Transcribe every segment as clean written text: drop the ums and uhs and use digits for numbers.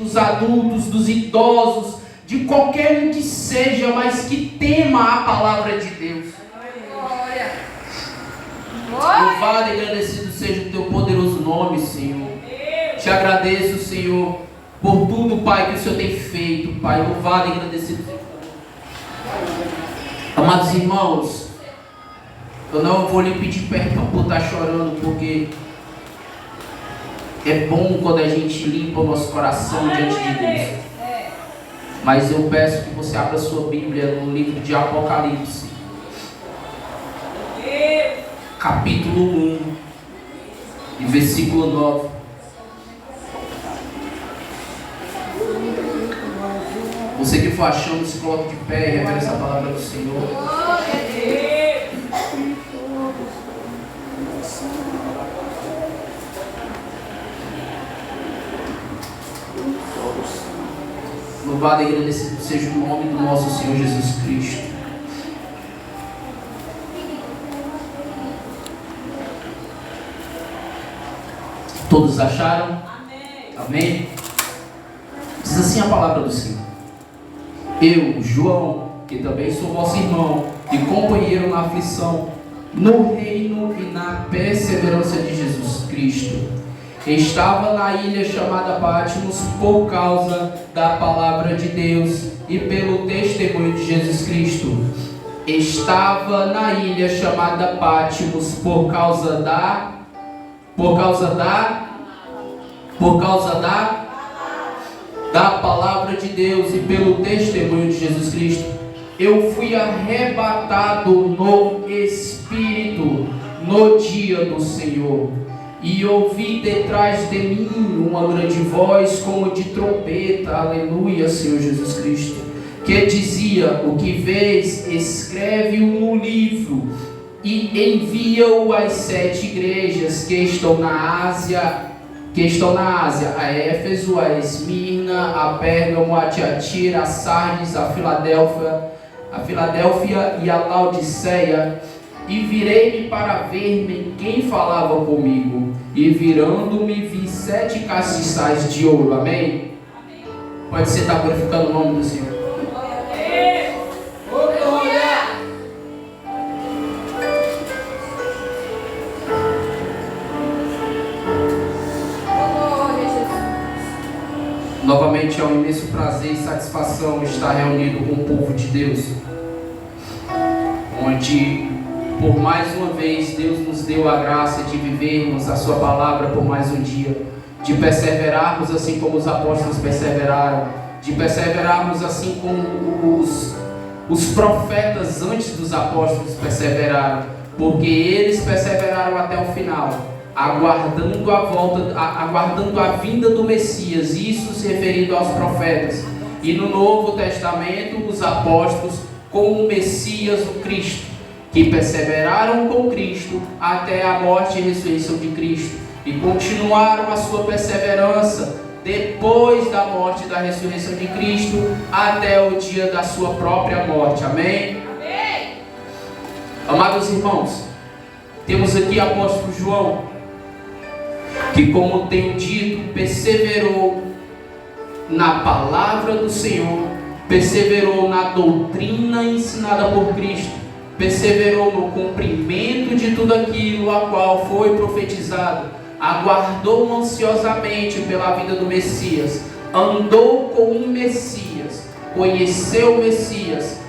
dos adultos, dos idosos, de qualquer um que seja, mas que tema a palavra de Deus. Louvado e agradecido seja o teu poderoso nome, Senhor. Te agradeço, Senhor, por tudo, Pai, que o Senhor tem feito, Pai. Louvado e agradecido. Amados irmãos, eu não vou lhe pedir perdão por estar chorando, porque é bom quando a gente limpa o nosso coração diante de Deus. Mas eu peço que você abra sua Bíblia no livro de Apocalipse, capítulo 1, e versículo 9. Você que for achando, se coloque de pé e revela essa palavra do Senhor. Louvado e agradecido seja o nome do nosso Senhor Jesus Cristo. Todos acharam? Amém? Diz assim a palavra do Senhor: eu, João, que também sou vosso irmão e companheiro na aflição, no reino e na perseverança de Jesus Cristo, estava na ilha chamada Patmos por causa da palavra de Deus e pelo testemunho de Jesus Cristo. Estava na ilha chamada Patmos por causa da palavra de Deus e pelo testemunho de Jesus Cristo. Eu fui arrebatado no Espírito no dia do Senhor, e ouvi detrás de mim uma grande voz como de trombeta, aleluia, Senhor Jesus Cristo, que dizia: o que vês, escreve-o no livro e envia-o às 7 igrejas que estão na Ásia, a Éfeso, a Esmirna, a Pérgamo, a Tiatira, a Sardes, a Filadélfia e a Laodiceia. E virei-me para ver-me quem falava comigo, e virando-me vi 7 castiçais de ouro. Amém? Amém. Pode ser estar glorificando o nome do Senhor. Novamente é um imenso prazer e satisfação estar reunido com o povo de Deus, onde por mais uma vez Deus nos deu a graça de vivermos a sua palavra por mais um dia, de perseverarmos assim como os apóstolos perseveraram, de perseverarmos assim como os profetas antes dos apóstolos perseveraram, porque eles perseveraram até o final, aguardando a vinda do Messias, isso se referindo aos profetas, e no Novo Testamento os apóstolos como o Messias, o Cristo, que perseveraram com Cristo até a morte e ressurreição de Cristo, e continuaram a sua perseverança depois da morte e da ressurreição de Cristo até o dia da sua própria morte. Amém? Amém. Amados irmãos, temos aqui o apóstolo João, que, como tenho dito, perseverou na palavra do Senhor, perseverou na doutrina ensinada por Cristo, perseverou no cumprimento de tudo aquilo a qual foi profetizado, aguardou ansiosamente pela vinda do Messias, andou com o Messias, conheceu o Messias,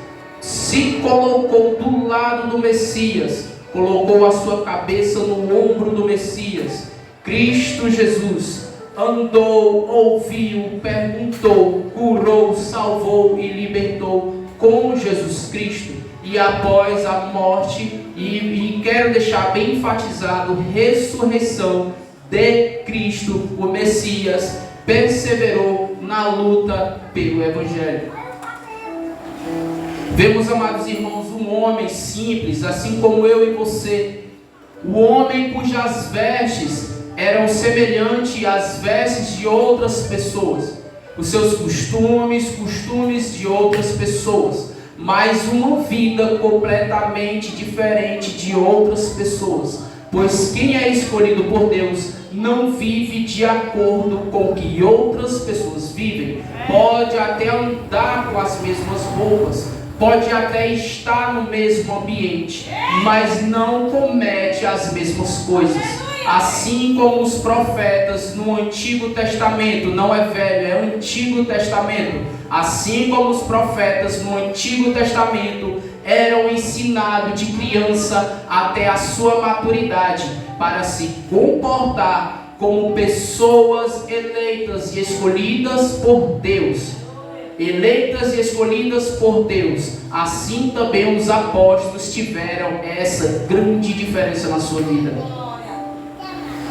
se colocou do lado do Messias, colocou a sua cabeça no ombro do Messias, Cristo Jesus, andou, ouviu, perguntou, curou, salvou e libertou com Jesus Cristo. E após a morte, e quero deixar bem enfatizado, ressurreição de Cristo, o Messias, perseverou na luta pelo Evangelho. Vemos, amados irmãos, um homem simples, assim como eu e você, o homem cujas vestes eram semelhantes às vestes de outras pessoas, os seus costumes de outras pessoas, mas uma vida completamente diferente de outras pessoas, Pois quem é escolhido por Deus não vive de acordo com o que outras pessoas vivem. Pode até andar com as mesmas roupas, pode até estar no mesmo ambiente, mas não comete as mesmas coisas. Assim como os profetas no Antigo Testamento, não é velho, é o Antigo Testamento. Assim como os profetas no Antigo Testamento eram ensinados de criança até a sua maturidade para se comportar como pessoas eleitas e escolhidas por Deus. Eleitas e escolhidas por Deus. Assim também os apóstolos tiveram essa grande diferença na sua vida.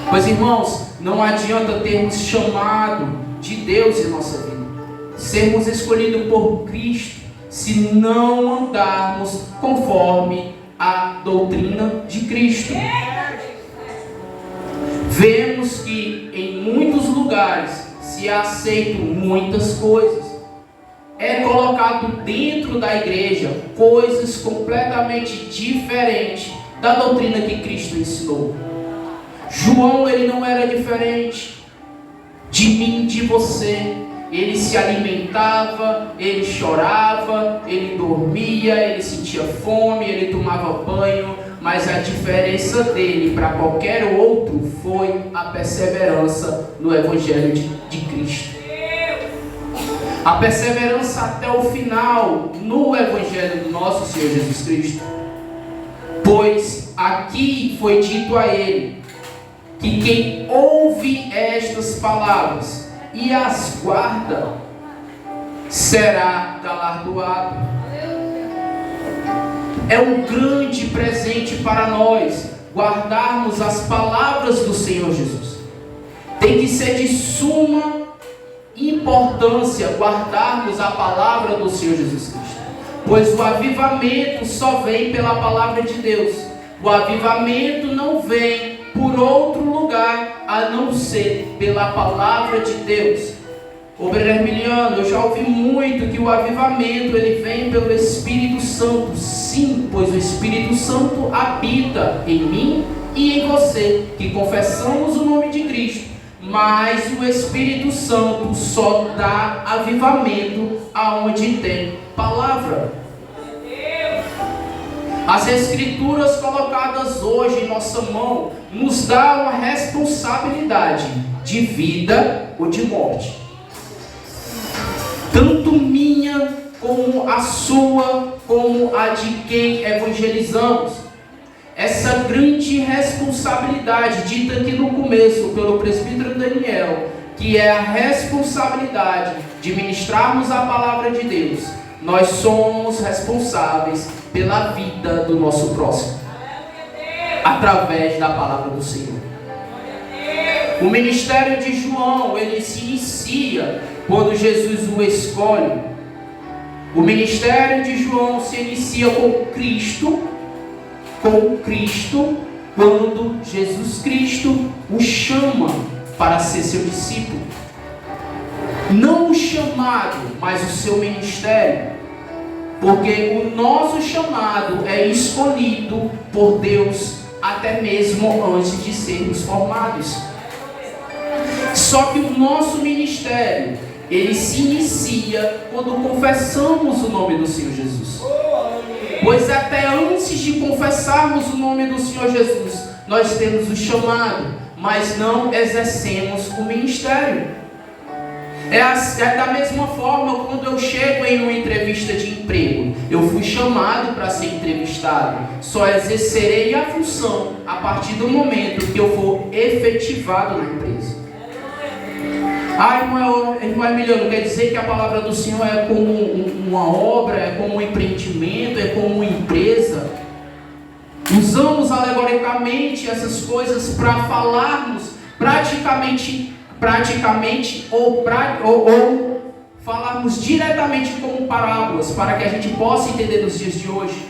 Pois, irmãos, não adianta termos chamado de Deus em nossa vida, sermos escolhidos por Cristo, se não andarmos conforme a doutrina de Cristo. Vemos que em muitos lugares se aceitam muitas coisas. É colocado dentro da igreja coisas completamente diferentes da doutrina que Cristo ensinou. João, ele não era diferente de mim, de você. Ele se alimentava, ele chorava, ele dormia, ele sentia fome, ele tomava banho, mas a diferença dele para qualquer outro foi a perseverança no Evangelho de Cristo. A perseverança até o final no Evangelho do nosso Senhor Jesus Cristo. Pois aqui foi dito a ele que quem ouve estas palavras e as guarda será galardoado. É um grande presente para nós guardarmos as palavras do Senhor Jesus. Tem que ser de suma importância guardarmos a palavra do Senhor Jesus Cristo, pois o avivamento só vem pela palavra de Deus. O avivamento não vem por outro lugar a não ser pela palavra de Deus. Obreiro Hermiliano, eu já ouvi muito que o avivamento ele vem pelo Espírito Santo. Sim, pois o Espírito Santo habita em mim e em você, que confessamos o nome de Cristo. Mas o Espírito Santo só dá avivamento aonde tem palavra. As Escrituras colocadas hoje em nossa mão nos dá uma responsabilidade de vida ou de morte. Tanto minha como a sua, como a de quem evangelizamos. Essa grande responsabilidade dita aqui no começo pelo presbítero Daniel, que é a responsabilidade de ministrarmos a palavra de Deus. Nós somos responsáveis pela vida do nosso próximo, através da palavra do Senhor. O ministério de João, ele se inicia quando Jesus o escolhe. O ministério de João se inicia com Cristo, quando Jesus Cristo o chama para ser seu discípulo. Não o chamado, mas o seu ministério. Porque o nosso chamado é escolhido por Deus até mesmo antes de sermos formados. Só que o nosso ministério, ele se inicia quando confessamos o nome do Senhor Jesus. Pois até antes de confessarmos o nome do Senhor Jesus, nós temos o chamado, mas não exercemos o ministério. É da mesma forma quando eu chego em uma entrevista de emprego. Eu fui chamado para ser entrevistado. Só exercerei a função a partir do momento que eu for efetivado na empresa. Irmão Emiliano, quer dizer que a palavra do Senhor é como uma obra, é como um empreendimento, é como uma empresa? Usamos alegoricamente essas coisas para falarmos praticamente ou falarmos diretamente como parábolas, para que a gente possa entender nos dias de hoje.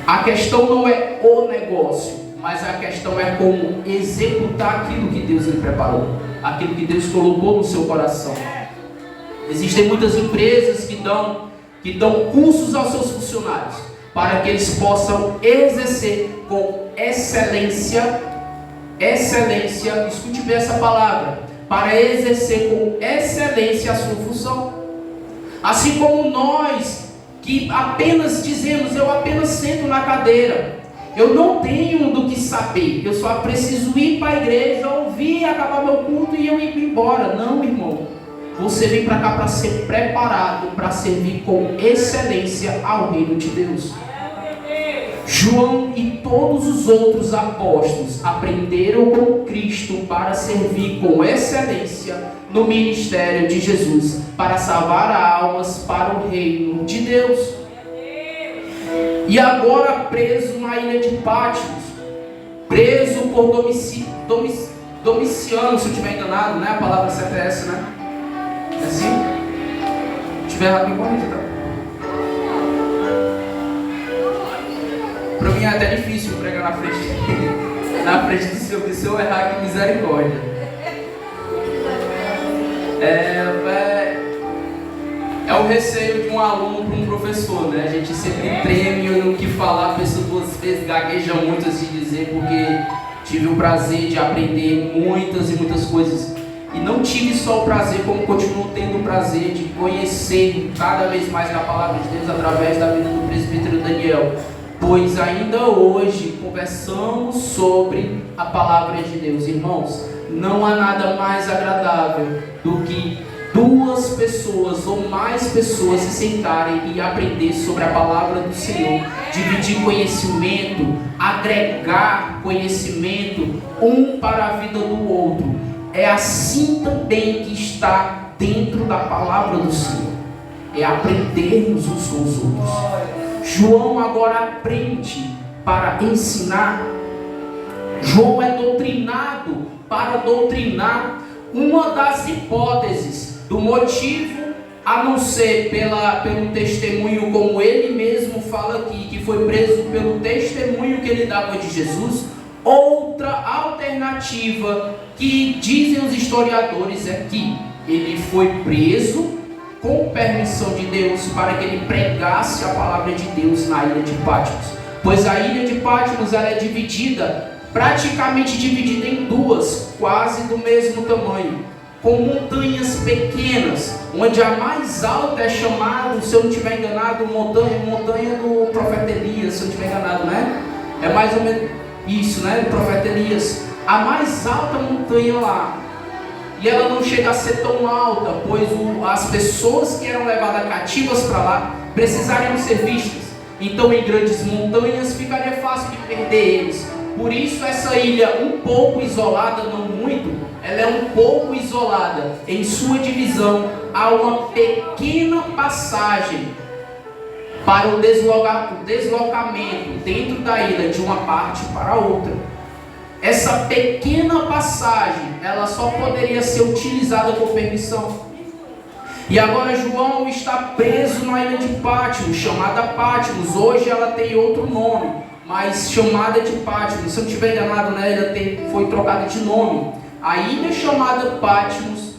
A questão não é o negócio, mas a questão é como executar aquilo que Deus lhe preparou, aquilo que Deus colocou no seu coração. Existem muitas empresas que dão cursos aos seus funcionários, para que eles possam exercer com excelência, escute bem essa palavra, para exercer com excelência a sua função. Assim como nós, que apenas dizemos, eu apenas sento na cadeira, eu não tenho do que saber, eu só preciso ir para a igreja, ouvir, acabar meu culto e eu ir embora. Não, irmão, você vem para cá para ser preparado, para servir com excelência ao reino de Deus. João e todos os outros apóstolos aprenderam com Cristo para servir com excelência no ministério de Jesus, para salvar almas para o reino de Deus. E agora preso na ilha de Patmos, preso por Domiciano, se eu estiver enganado, né? A palavra certa é essa, né? É assim? Se estiver errado, me corrija, tá? Para mim é até difícil pregar na frente do Senhor, se eu errar, que misericórdia. É o receio de um aluno para um professor, né? A gente sempre treme no que falar, a pessoa duas vezes gagueja muito assim dizer, porque tive o prazer de aprender muitas e muitas coisas. E não tive só o prazer, como continuo tendo o prazer de conhecer cada vez mais a palavra de Deus através da vida do presbítero Daniel. Pois ainda hoje conversamos sobre a palavra de Deus. Irmãos, não há nada mais agradável do que duas pessoas ou mais pessoas se sentarem e aprender sobre a palavra do Senhor, dividir conhecimento, agregar conhecimento um para a vida do outro. É assim também que está dentro da palavra do Senhor, é aprendermos uns com os outros. João agora aprende para ensinar. João é doutrinado para doutrinar. Uma das hipóteses do motivo, a não ser pelo testemunho, como ele mesmo fala aqui, que foi preso pelo testemunho que ele dava de Jesus. Outra alternativa que dizem os historiadores é que ele foi preso com permissão de Deus para que ele pregasse a palavra de Deus na ilha de Patmos. Pois a ilha de Patmos ela é praticamente dividida em duas, quase do mesmo tamanho, com montanhas pequenas, onde a mais alta é chamada, se eu não estiver enganado, montanha do profeta Elias, se eu não estiver enganado, né? É mais ou menos isso, né? Do profeta Elias. A mais alta montanha lá. E ela não chega a ser tão alta, pois as pessoas que eram levadas cativas para lá precisariam ser vistas. Então em grandes montanhas ficaria fácil de perder eles. Por isso essa ilha um pouco isolada, não muito, ela é um pouco isolada. Em sua divisão há uma pequena passagem para o deslocamento dentro da ilha de uma parte para a outra. Essa pequena passagem, ela só poderia ser utilizada com permissão. E agora João está preso na ilha de Patmos, chamada Patmos. Hoje ela tem outro nome, mas chamada de Patmos. Se eu não estiver enganado, né, ela foi trocada de nome. A ilha chamada Patmos,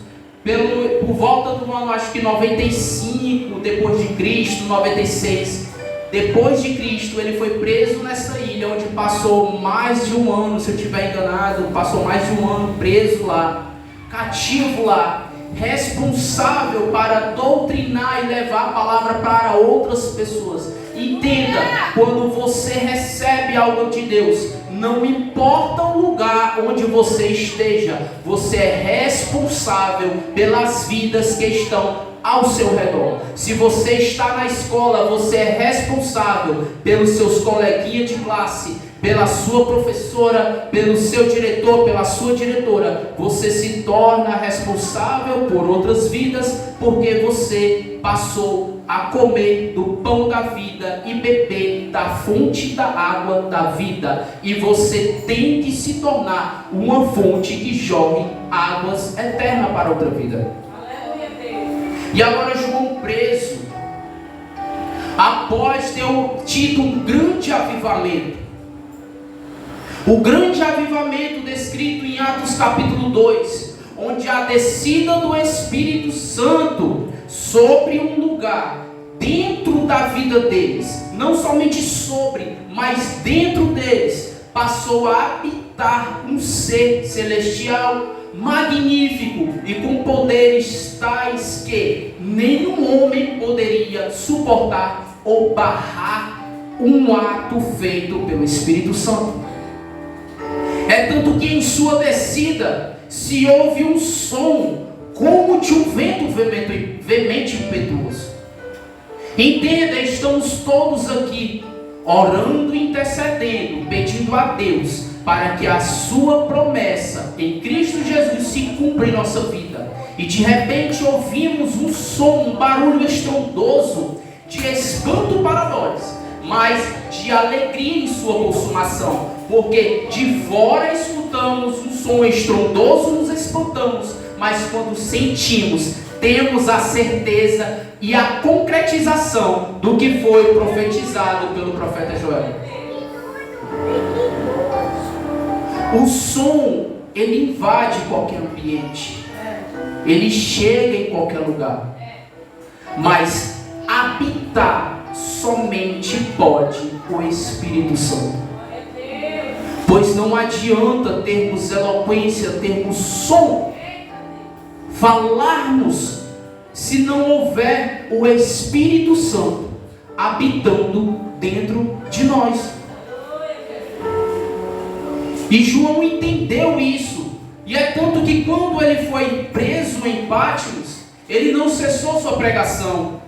por volta do ano, acho que 95 depois de Cristo, 96. Depois de Cristo, ele foi preso nessa ilha, onde passou mais de um ano, se eu estiver enganado, passou mais de um ano preso lá, cativo lá, responsável para doutrinar e levar a palavra para outras pessoas. Entenda, quando você recebe algo de Deus, não importa o lugar onde você esteja, você é responsável pelas vidas que estão ao seu redor. Se você está na escola, você é responsável pelos seus coleguinhas de classe, pela sua professora, pelo seu diretor, pela sua diretora. Você se torna responsável por outras vidas, porque você passou a comer do pão da vida e beber da fonte da água da vida. E você tem que se tornar uma fonte que jorre águas eternas para outra vida. E agora João preso, após ter tido um grande avivamento. O grande avivamento descrito em Atos capítulo 2, onde a descida do Espírito Santo sobre um lugar, dentro da vida deles, não somente sobre, mas dentro deles, passou a habitar um ser celestial, magnífico e com poderes tais que nenhum homem poderia suportar ou barrar um ato feito pelo Espírito Santo. É tanto que em sua descida se ouve um som como de um vento veemente e impetuoso. Entenda, estamos todos aqui orando e intercedendo, pedindo a Deus para que a sua promessa em Cristo Jesus se cumpra em nossa vida. E de repente ouvimos um som, um barulho estrondoso de espanto para nós, mas de alegria em sua consumação, porque de fora escutamos um som estrondoso, nos espantamos, mas quando sentimos, temos a certeza e a concretização do que foi profetizado pelo profeta Joel. O som, ele invade qualquer ambiente, ele chega em qualquer lugar, mas habitar somente pode o Espírito Santo. Pois não adianta termos eloquência, termos som, falarmos, se não houver o Espírito Santo habitando dentro de nós. E João entendeu isso, e é tanto que quando ele foi preso em Patmos, ele não cessou sua pregação,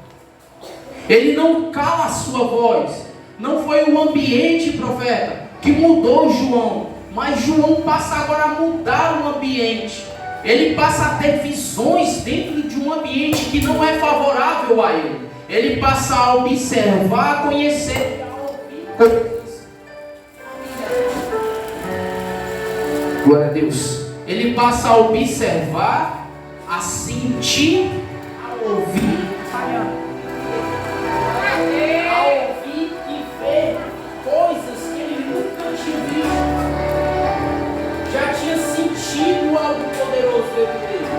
ele não cala a sua voz. Não foi o ambiente, profeta, que mudou João, mas João passa agora a mudar o ambiente. Ele passa a ter visões dentro de um ambiente que não é favorável a ele. Ele passa a observar, a conhecer e a ouvir coisas. Glória a Deus. Ele passa a observar, a sentir, a ouvir, e ver coisas que ele nunca tinha visto. Já tinha sentido algo poderoso dentro dele.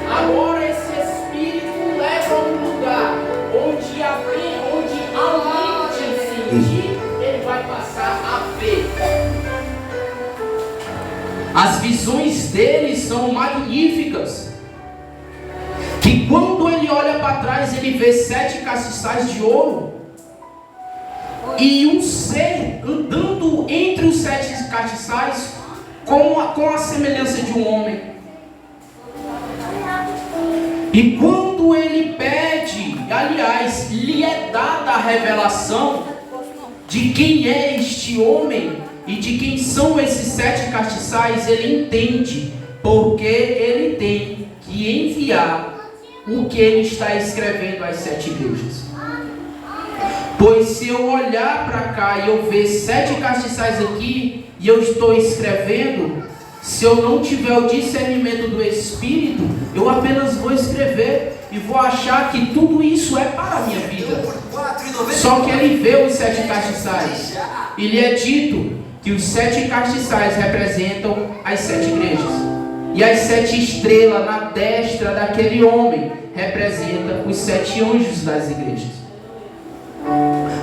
Agora esse Espírito leva a um lugar onde além de sentir, ele vai passar a ver. As visões dele são magníficas. Que quando ele olha para trás, ele vê 7 castiçais de ouro e um ser andando entre os 7 castiçais com a semelhança de um homem. E quando ele pede, aliás, lhe é dada a revelação de quem é este homem e de quem são esses 7 castiçais, ele entende, porque ele tem que enviar o que ele está escrevendo às 7 igrejas. Pois se eu olhar para cá e eu ver 7 castiçais aqui, e eu estou escrevendo, se eu não tiver o discernimento do Espírito, eu apenas vou escrever e vou achar que tudo isso é para a minha vida. Só que ele vê os 7 castiçais, e lhe é dito que os 7 castiçais representam as 7 igrejas, e as 7 estrelas na destra daquele homem representam os 7 anjos das igrejas.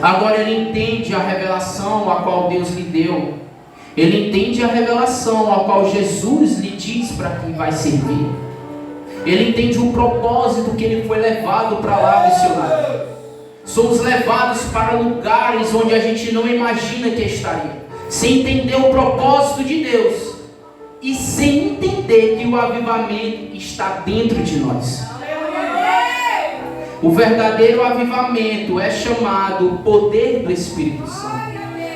Agora ele entende a revelação a qual Deus lhe deu. Ele entende a revelação a qual Jesus lhe diz para quem vai servir. Ele entende o propósito que ele foi levado para lá missionário. Somos levados para lugares onde a gente não imagina que estaria, sem entender o propósito de Deus e sem entender que o avivamento está dentro de nós. O verdadeiro avivamento é chamado poder do Espírito Santo.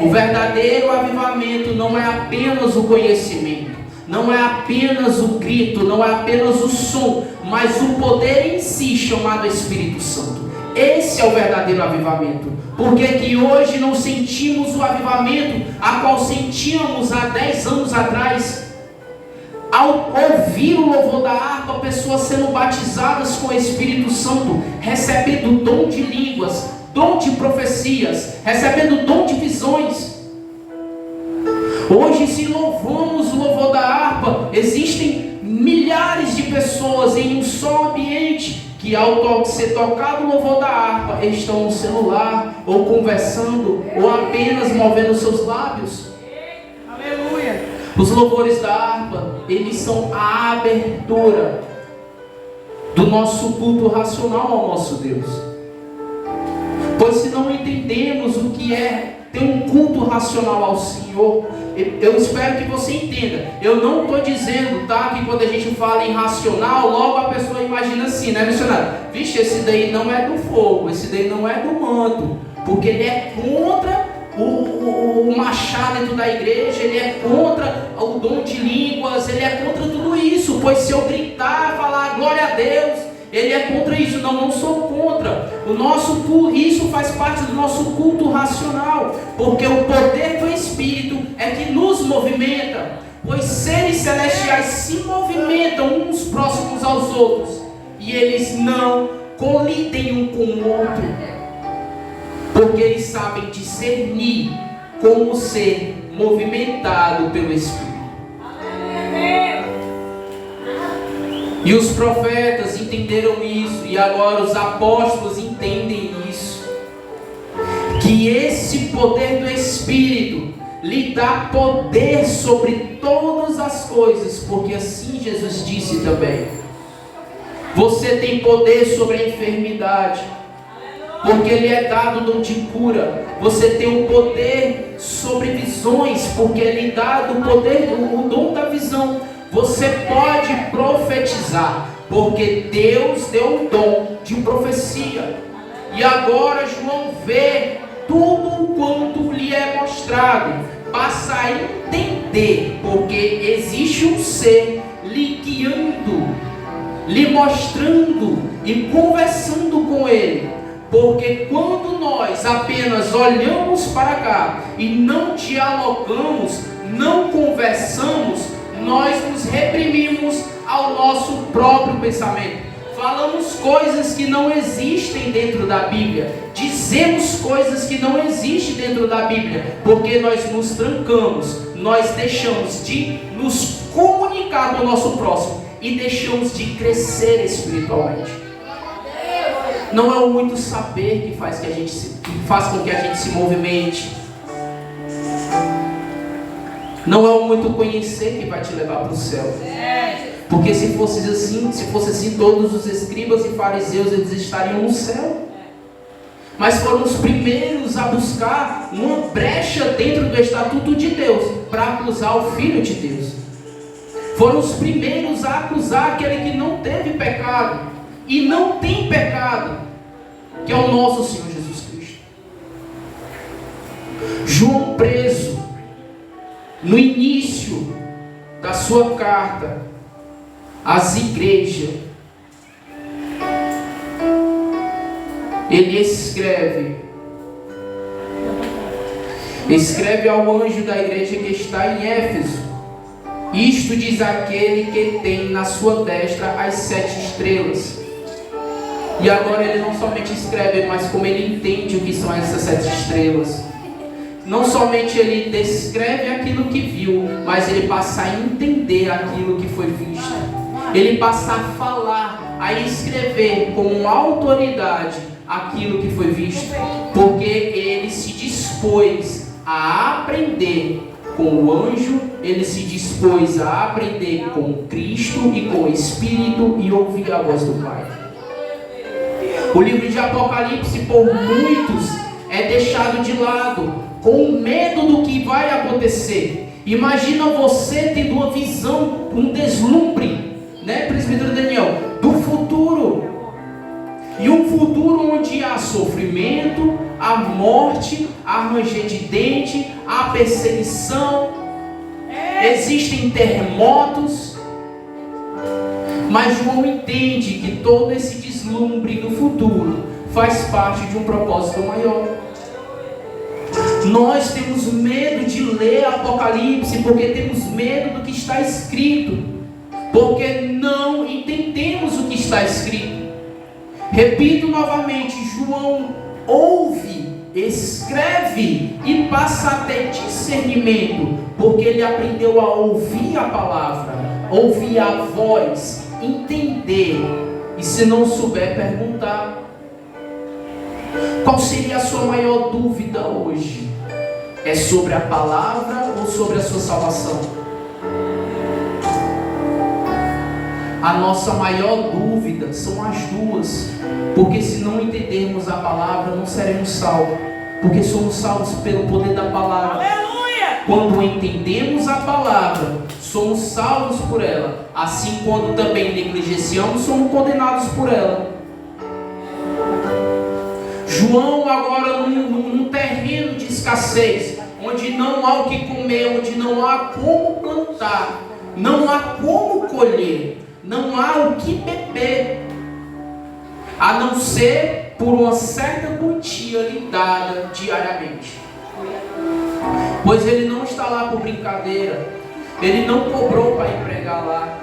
O verdadeiro avivamento não é apenas o conhecimento, não é apenas o grito, não é apenas o som, mas o poder em si chamado Espírito Santo. Esse é o verdadeiro avivamento. Porque que hoje não sentimos o avivamento a qual sentíamos há 10 anos atrás? Ao ouvir o louvor da harpa, pessoas sendo batizadas com o Espírito Santo, recebendo dom de línguas, dom de profecias, recebendo dom de visões. Hoje, se louvamos o louvor da harpa, existem milhares de pessoas em um só ambiente que ao ser tocado o louvor da harpa, estão no celular, ou conversando, ou apenas movendo seus lábios. Os louvores da harpa, eles são a abertura do nosso culto racional ao nosso Deus. Pois se não entendemos o que é ter um culto racional ao Senhor, eu espero que você entenda. Eu não estou dizendo, tá, que quando a gente fala em racional, logo a pessoa imagina assim, né, missionário? Vixe, esse daí não é do fogo, esse daí não é do manto, porque ele é contra o machado dentro da igreja, ele é contra o dom de línguas, ele é contra tudo isso. Pois se eu gritar, falar glória a Deus, ele é contra isso. Não sou contra. O nosso culto, isso faz parte do nosso culto racional, porque o poder do Espírito é que nos movimenta. Pois seres celestiais se movimentam uns próximos aos outros, e eles não colidem um com o outro, porque eles sabem discernir como ser movimentado pelo Espírito. E os profetas entenderam isso, e agora os apóstolos entendem isso, que esse poder do Espírito lhe dá poder sobre todas as coisas, porque assim Jesus disse também. Você tem poder sobre a enfermidade, porque ele é dado o dom de cura. Você tem o poder sobre visões, porque ele é dado o poder, o dom da visão. Você pode profetizar, porque Deus deu o dom de profecia. E agora João vê tudo quanto lhe é mostrado, passa a entender, porque existe um ser lhe guiando, lhe mostrando e conversando com ele. Porque quando nós apenas olhamos para cá e não dialogamos, não conversamos, nós nos reprimimos ao nosso próprio pensamento. Falamos coisas que não existem dentro da Bíblia. Dizemos coisas que não existem dentro da Bíblia. Porque nós nos trancamos, nós deixamos de nos comunicar com o nosso próximo e deixamos de crescer espiritualmente. Não é o muito saber que faz com que a gente se movimente. Não é o muito conhecer que vai te levar para o céu. Porque se fosse assim, todos os escribas e fariseus eles estariam no céu. Mas foram os primeiros a buscar uma brecha dentro do estatuto de Deus para acusar o Filho de Deus. Foram os primeiros a acusar aquele que não teve pecado e não tem pecado, que é o nosso Senhor Jesus Cristo. João preso no início da sua carta às igrejas, ele escreve ao anjo da igreja que está em Éfeso: isto diz aquele que tem na sua destra as 7 estrelas. E agora ele não somente escreve, mas como ele entende o que são essas 7 estrelas. Não somente ele descreve aquilo que viu, mas ele passa a entender aquilo que foi visto. Ele passa a falar, a escrever com autoridade aquilo que foi visto. Porque ele se dispôs a aprender com o anjo, ele se dispôs a aprender com Cristo e com o Espírito e ouvir a voz do Pai. O livro de Apocalipse, por muitos, é deixado de lado, com medo do que vai acontecer. Imagina você tendo uma visão, um deslumbre, né, presbítero Daniel, do futuro. E um futuro onde há sofrimento, há morte, há ranger de dente, há perseguição, existem terremotos. Mas João entende que todo esse deslumbre do futuro faz parte de um propósito maior. Nós temos medo de ler Apocalipse porque temos medo do que está escrito, porque não entendemos o que está escrito. Repito novamente, João ouve, escreve e passa a ter discernimento, porque ele aprendeu a ouvir a palavra, ouvir a voz, entender, e se não souber, perguntar. Qual seria a sua maior dúvida hoje? É sobre a palavra ou sobre a sua salvação? A nossa maior dúvida são as duas, porque se não entendermos a palavra, não seremos salvos, porque somos salvos pelo poder da palavra. Aleluia! Quando entendemos a palavra, somos salvos por ela. Assim, quando também negligenciamos, somos condenados por ela. João agora num terreno de escassez, onde não há o que comer, onde não há como plantar, não há como colher, não há o que beber, a não ser por uma certa quantia lhe dada diariamente. Pois ele não está lá por brincadeira, ele não cobrou para ir pregar lá,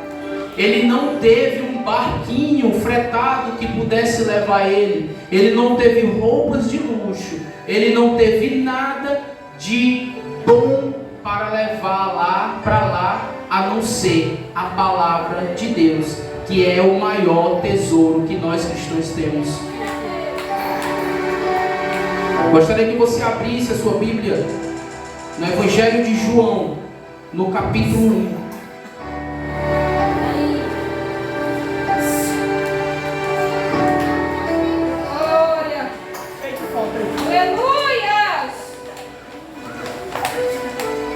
ele não teve um barquinho fretado que pudesse levar ele, ele não teve roupas de luxo, ele não teve nada de bom para levar lá para lá, a não ser a palavra de Deus, que é o maior tesouro que nós cristãos temos. Gostaria que você abrisse a sua Bíblia no Evangelho de João, no capítulo 1.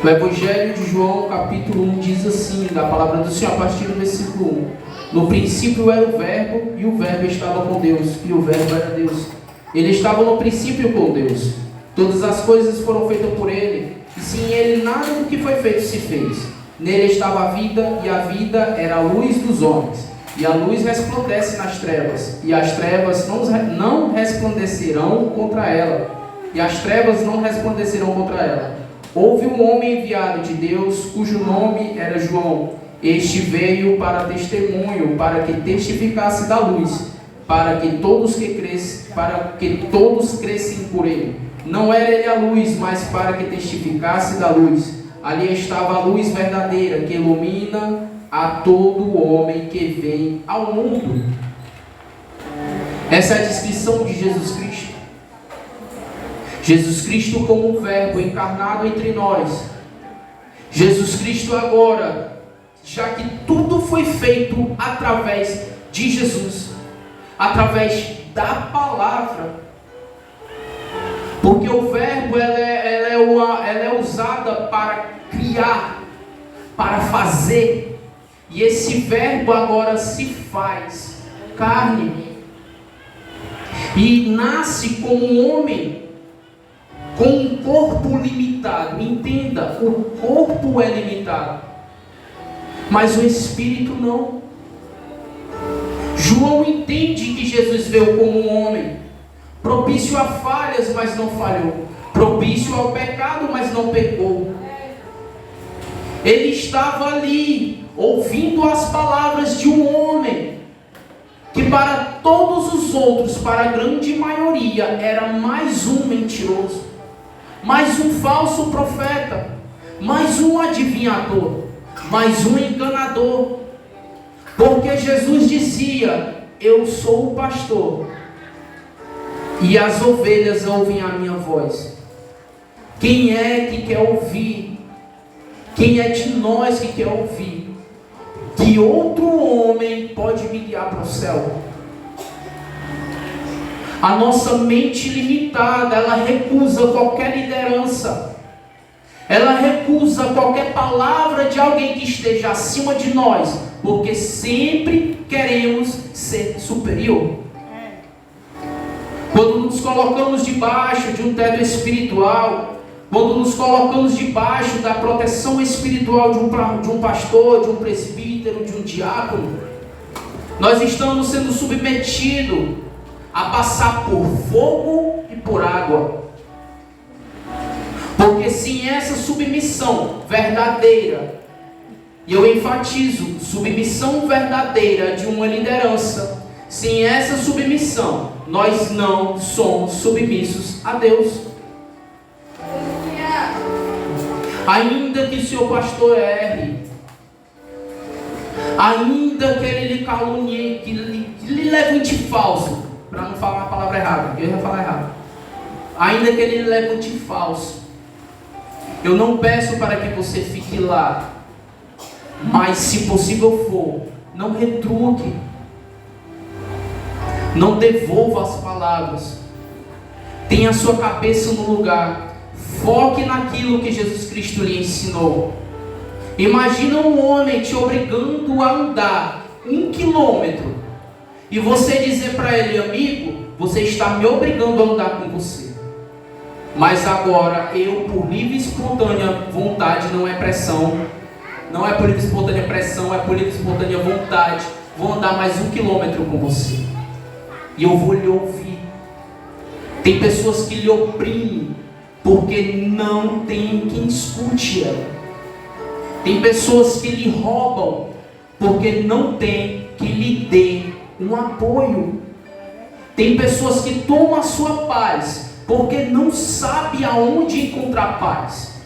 O Evangelho de João, capítulo 1, diz assim, da palavra do Senhor, a partir do versículo 1. No princípio era o Verbo, e o Verbo estava com Deus, e o Verbo era Deus. Ele estava no princípio com Deus. Todas as coisas foram feitas por Ele, e sem Ele nada do que foi feito se fez. Nele estava a vida, e a vida era a luz dos homens. E a luz resplandece nas trevas, e as trevas não resplandecerão contra ela. E as trevas não resplandecerão contra ela. Houve um homem enviado de Deus, cujo nome era João. Este veio para testemunho, para que testificasse da luz, para que todos crescem por ele. Não era ele a luz, mas para que testificasse da luz. Ali estava a luz verdadeira, que ilumina a todo homem que vem ao mundo. Essa é a descrição de Jesus Cristo. Jesus Cristo como um Verbo encarnado entre nós. Jesus Cristo agora, já que tudo foi feito através de Jesus, através da palavra, porque o Verbo ela é usada para criar, para fazer, e esse Verbo agora se faz carne e nasce como um homem, com um corpo limitado. Entenda, o corpo é limitado, mas o espírito não. João entende que Jesus veio como um homem, propício a falhas, mas não falhou, propício ao pecado, mas não pecou. Ele estava ali, ouvindo as palavras de um homem, que para todos os outros, para a grande maioria, era mais um mentiroso, mais um falso profeta, mais um adivinhador, mais um enganador. Porque Jesus dizia: eu sou o pastor, e as ovelhas ouvem a minha voz. Quem é que quer ouvir? Quem é de nós que quer ouvir que outro homem pode me guiar para o céu? A nossa mente limitada, ela recusa qualquer liderança, ela recusa qualquer palavra de alguém que esteja acima de nós, porque sempre queremos ser superior. Quando nos colocamos debaixo de um teto espiritual, quando nos colocamos debaixo da proteção espiritual de um pastor, de um presbítero, de um diácono, nós estamos sendo submetidos a passar por fogo e por água. Porque sem essa submissão verdadeira, e eu enfatizo, submissão verdadeira de uma liderança, sem essa submissão, nós não somos submissos a Deus. Ainda que o seu pastor erre, ainda que ele lhe calunie, que lhe levante falso, para não falar a palavra errada, porque eu ia falar errado, ainda que ele lhe levante falso, eu não peço para que você fique lá, mas se possível for, não retruque, não devolva as palavras. Tenha a sua cabeça no lugar. Foque naquilo que Jesus Cristo lhe ensinou. Imagina um homem te obrigando a andar 1 quilômetro e você dizer para ele: amigo, você está me obrigando a andar com você, mas agora eu, por livre e espontânea vontade, não é pressão, não é por livre e espontânea pressão, é por livre e espontânea vontade, vou andar mais 1 quilômetro com você e eu vou lhe ouvir. Tem pessoas que lhe oprimem porque não tem quem escute ela. Tem pessoas que lhe roubam porque não tem que lhe dê um apoio. Tem pessoas que tomam a sua paz porque não sabe aonde encontrar paz.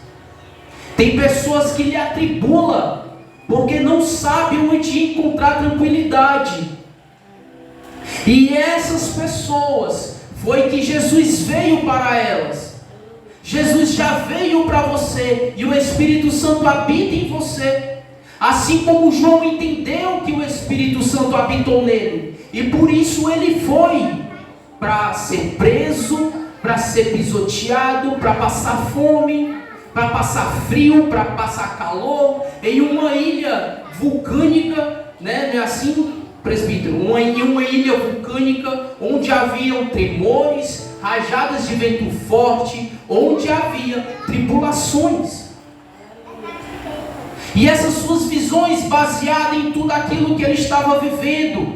Tem pessoas que lhe atribulam porque não sabe onde encontrar tranquilidade. E essas pessoas foi que Jesus veio para elas. Jesus já veio para você e o Espírito Santo habita em você. Assim como João entendeu que o Espírito Santo habitou nele, e por isso ele foi para ser preso, para ser pisoteado, para passar fome, para passar frio, para passar calor, em uma ilha vulcânica, né? Não é assim, presbítero? Uma ilha vulcânica onde haviam tremores, rajadas de vento forte, onde havia tribulações. E essas suas visões baseadas em tudo aquilo que ele estava vivendo,